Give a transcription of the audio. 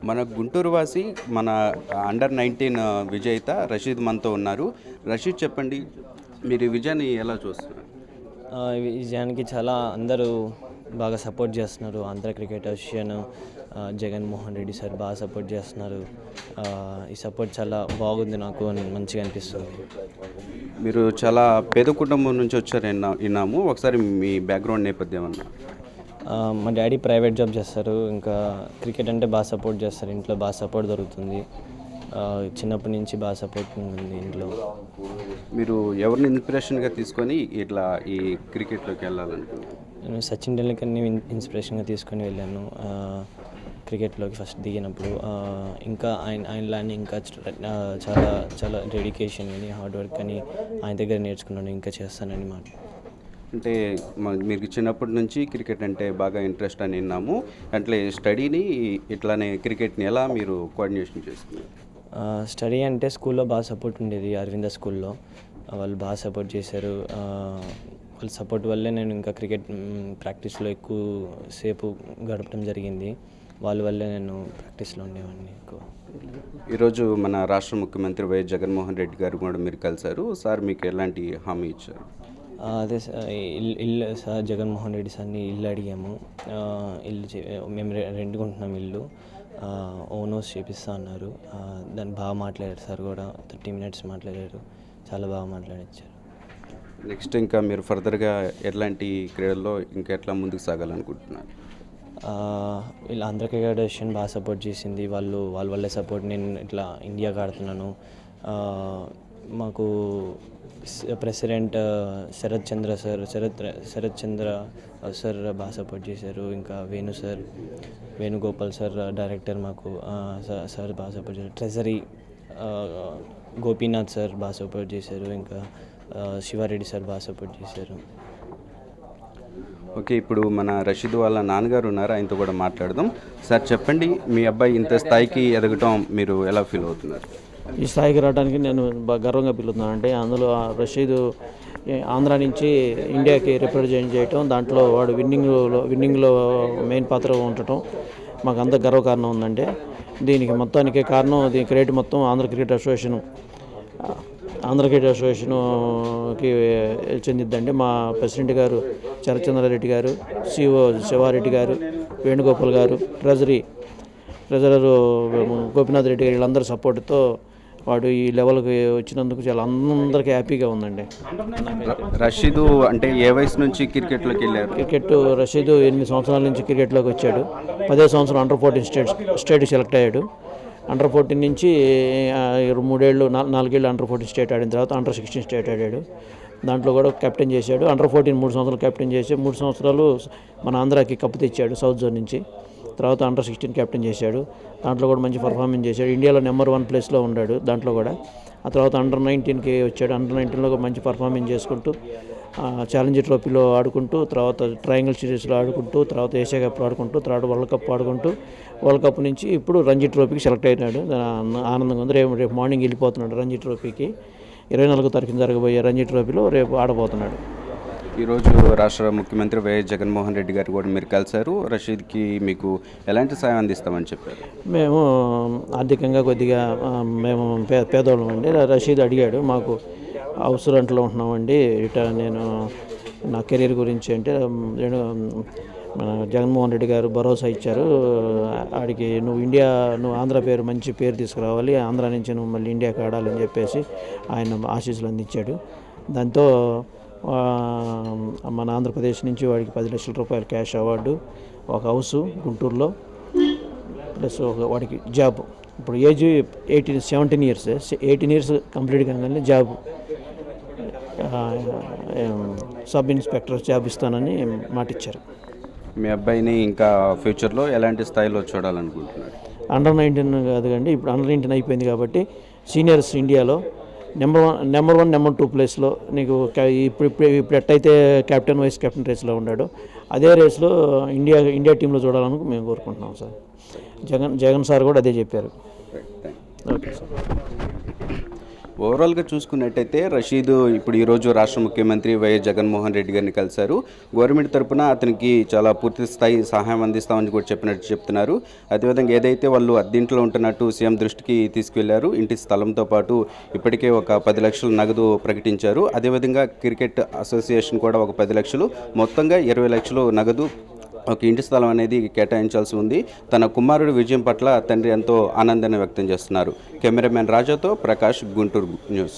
మన గుంటూరు వాసి మన అండర్ 19 విజేత రషీద్ మనతో ఉన్నారు. రషీద్ చెప్పండి, మీరు ఈ విజయాన్ని ఎలా చూస్తున్నారు? ఈ విజయానికి చాలా అందరూ బాగా సపోర్ట్ చేస్తున్నారు. Andhra cricket association Jaganmohan Reddy sir బాగా సపోర్ట్ చేస్తున్నారు. ఈ సపోర్ట్ చాలా బాగుంది, నాకు మంచిగా అనిపిస్తుంది. మీరు చాలా పేద కుటుంబం నుంచి వచ్చారు విన్నాము. ఒకసారి మీ బ్యాక్గ్రౌండ్ నేపథ్యం అన్నా. మా డాడీ ప్రైవేట్ జాబ్ చేస్తారు. ఇంకా క్రికెట్ అంటే బాగా సపోర్ట్ చేస్తారు. ఇంట్లో బాగా సపోర్ట్ దొరుకుతుంది. చిన్నప్పటి నుంచి బాగా సపోర్ట్ ఉంది ఇంట్లో. మీరు ఎవరిని ఇన్స్పిరేషన్గా తీసుకొని ఇట్లా ఈ క్రికెట్లోకి వెళ్ళాలనుకున్నారు? నేను సచిన్ టెండూల్కర్ని ఇన్స్పిరేషన్గా తీసుకొని వెళ్ళాను క్రికెట్లోకి ఫస్ట్ దిగినప్పుడు. ఇంకా ఆయనలానే ఇంకా చాలా చాలా డెడికేషన్ అని హార్డ్ వర్క్ అని ఆయన దగ్గర నేర్చుకున్నాను. ఇంకా చేస్తానని మాట. అంటే మీకు చిన్నప్పటి నుంచి క్రికెట్ అంటే బాగా ఇంట్రెస్ట్ అని విన్నాము. అంటే స్టడీని ఇట్లానే క్రికెట్ని ఎలా మీరు కోఆర్డినేషన్ చేస్తున్నారు? స్టడీ అంటే స్కూల్లో బాగా సపోర్ట్ ఉండేది. అరవింద స్కూల్లో వాళ్ళు బాగా సపోర్ట్ చేశారు. వాళ్ళ సపోర్ట్ వల్లే నేను ఇంకా క్రికెట్ ప్రాక్టీస్లో ఎక్కువ సేపు గడపడం జరిగింది. వాళ్ళ వల్లే నేను ప్రాక్టీస్లో ఉండేవాడిని ఎక్కువ. ఈరోజు మన రాష్ట్ర ముఖ్యమంత్రి వైఎస్ జగన్మోహన్ రెడ్డి గారు కూడా మీరు కలిశారు. సార్ మీకు ఎలాంటి హామీ ఇచ్చారు? అదే సార్, ఇల్లు సార్ జగన్మోహన్ రెడ్డి సార్ని ఇల్లు అడిగాము. ఇల్లు మేము రెంట్కుంటున్నాం ఇల్లు. ఓన్ హౌస్ చేపిస్తా అన్నారు. దాన్ని బాగా మాట్లాడారు సార్ కూడా. 30 minutes మాట్లాడారు. చాలా బాగా మాట్లాడించారు. నెక్స్ట్ ఇంకా మీరు ఫర్దర్గా ఎట్లాంటి క్రీడల్లో ఇంకా ఎట్లా ముందుకు సాగాలనుకుంటున్నారు? వీళ్ళు ఆంధ్ర క్రికెట్ అసోసియేషన్ బాగా సపోర్ట్ చేసింది. వాళ్ళ వల్లే సపోర్ట్ నేను ఇట్లా ఇండియాకి ఆడుతున్నాను. మాకు ప్రెసిడెంట్ శరత్ చంద్ర సార్ బాగా సపోర్ట్ చేశారు. ఇంకా వేణుగోపాల్ సార్ డైరెక్టర్ మాకు సార్ బాగా సపోర్ట్ చేశారు. ట్రెజరీ గోపీనాథ్ సార్ బాగా సపోర్ట్ చేశారు. ఇంకా శివారెడ్డి సార్ బాగా సపోర్ట్ చేశారు. ఓకే, ఇప్పుడు మన రషీద్ వాళ్ళ నాన్నగారు ఉన్నారు, ఆయనతో కూడా మాట్లాడదాం. సార్ చెప్పండి, మీ అబ్బాయి ఇంత స్థాయికి ఎదగటం మీరు ఎలా ఫీల్ అవుతున్నారు? ఈ స్థాయికి రావడానికి నేను బాగా గర్వంగా ఫీల్ అవుతున్నాను. అంటే అందులో రషీద్ ఆంధ్ర నుంచి ఇండియాకి రిప్రజెంట్ చేయటం, దాంట్లో వాడు విన్నింగ్లో మెయిన్ పాత్ర ఉండటం మాకు అంత గర్వకారణం ఉందంటే దీనికి మొత్తానికి కారణం, దీని క్రెడిట్ మొత్తం ఆంధ్ర క్రికెట్ అసోసియేషన్కి చెందిద్దండి. మా ప్రెసిడెంట్ గారు చరచంద్రారెడ్డి గారు, సిఓ శివారెడ్డి గారు, వేణుగోపాల్ గారు, ట్రెజరర్ గోపీనాథ్ రెడ్డి గారు, వీళ్ళందరూ సపోర్ట్తో వాడు ఈ లెవెల్కి వచ్చినందుకు చాలా అందరికీ హ్యాపీగా ఉందండి. రషీద్ అంటే ఏ వయసు నుంచి క్రికెట్లోకి వెళ్ళారు? రషీద్ 8 సంవత్సరాల నుంచి క్రికెట్లోకి వచ్చాడు. 10వ సంవత్సరం అండర్-14 స్టేట్ సెలెక్ట్ అయ్యాడు. అండర్-14 నుంచి 4 ఏళ్ళు అండర్-14 స్టేట్ ఆడిన తర్వాత అండర్-16 స్టేట్ ఆడాడు. దాంట్లో కూడా కెప్టెన్ చేశాడు. అండర్-14 3 సంవత్సరాలు కెప్టెన్ చేసి 3 సంవత్సరాలు మన ఆంధ్రాకి కప్పు తెచ్చాడు సౌత్ జోన్ నుంచి. తర్వాత అండర్-16 కెప్టెన్ చేశాడు. దాంట్లో కూడా మంచి పర్ఫార్మెన్స్ చేశాడు. ఇండియాలో నెంబర్ 1 ప్లేస్లో ఉన్నాడు దాంట్లో కూడా. ఆ తర్వాత అండర్-19కి వచ్చాడు. అండర్-19లో మంచి పర్ఫార్మెన్స్ చేసుకుంటూ ఛాలెంజర్ ట్రోఫీలో ఆడుకుంటూ, తర్వాత ట్రయాంగిల్ సిరీస్లో ఆడుకుంటూ, తర్వాత ఏషియా కప్ ఆడుకుంటూ, తర్వాత వరల్డ్ కప్ ఆడుకుంటూ, వరల్డ్ కప్ నుంచి ఇప్పుడు రంజీ ట్రోఫీకి సెలెక్ట్ అయినాడు. ఆనందంగా ఉంది. రేపు మార్నింగ్ వెళ్ళిపోతున్నాడు రంజీ ట్రోఫీకి. 24వ తారీఖున జరగబోయే రంజీ ట్రోఫీలో రేపు ఆడబోతున్నాడు. ఈరోజు రాష్ట్ర ముఖ్యమంత్రి వైఎస్ జగన్మోహన్ రెడ్డి గారు కూడా మీరు కలిశారు. రషీద్కి మీకు ఎలాంటి సాయం అందిస్తామని చెప్పారు? మేము ఆర్థికంగా కొద్దిగా మేము పేదవాళ్ళం అండి. రషీద్ అడిగాడు, మాకు హౌస్ రెంట్లో ఉంటున్నామండి, నేను నా కెరీర్ గురించి అంటే మన జగన్మోహన్ రెడ్డి గారు భరోసా ఇచ్చారు. ఆడికి నువ్వు ఆంధ్ర మంచి పేరు తీసుకురావాలి, ఆంధ్ర నుంచి నువ్వు మళ్ళీ ఇండియాకి ఆడాలని చెప్పేసి ఆయన ఆశీస్సులు అందించాడు. దాంతో మన ఆంధ్రప్రదేశ్ నుంచి వాడికి 10 లక్షల రూపాయలు క్యాష్ అవార్డు, ఒక హౌసు గుంటూరులో, ప్లస్ వాడికి జాబ్. ఇప్పుడు ఏజ్ 17 ఇయర్స్. 18 ఇయర్స్ కంప్లీట్ కాగానే జాబ్, సబ్ ఇన్స్పెక్టర్ జాబ్ ఇస్తానని మాట ఇచ్చారు. మీ అబ్బాయిని ఇంకా ఫ్యూచర్లో ఎలాంటి స్థాయిలో చూడాలనుకుంటున్నారు? అండర్-19 కాదు కండి, ఇప్పుడు అండర్-19 అయిపోయింది కాబట్టి సీనియర్స్ ఇండియాలో నెంబర్ 1 నెంబర్ 2 ప్లేస్లో నీకు ఇప్పుడు ఎట్టయితే కెప్టెన్ వైస్ కెప్టెన్ రేస్లో ఉన్నాడో అదే రేస్లో ఇండియా టీంలో చూడాలని మేము కోరుకుంటున్నాం సార్. జగన్ సార్ కూడా అదే చెప్పారు. Okay sir. ఓవరాల్గా చూసుకున్నట్టయితే రషీద్ ఇప్పుడు ఈరోజు రాష్ట్ర ముఖ్యమంత్రి వైఎస్ జగన్మోహన్ రెడ్డి గారిని కలిశారు. గవర్నమెంట్ తరపున అతనికి చాలా పూర్తి స్థాయి సహాయం అందిస్తామని కూడా చెప్పినట్టు చెప్తున్నారు. అదేవిధంగా ఏదైతే వాళ్ళు అద్దీంట్లో ఉంటున్నట్టు సీఎం దృష్టికి తీసుకెళ్లారు, ఇంటి స్థలంతో పాటు ఇప్పటికే ఒక 10 లక్షల నగదు ప్రకటించారు. అదేవిధంగా క్రికెట్ అసోసియేషన్ కూడా ఒక 10 లక్షలు, మొత్తంగా 20 లక్షలు నగదు ఒక ఇంటి స్థలం అనేది కేటాయించాల్సి ఉంది. తన కుమారుడి విజయం పట్ల తండ్రి ఎంతో ఆనందాన్ని వ్యక్తం చేస్తున్నారు. కెమెరామెన్ రాజాతో ప్రకాష్, గుంటూరు న్యూస్.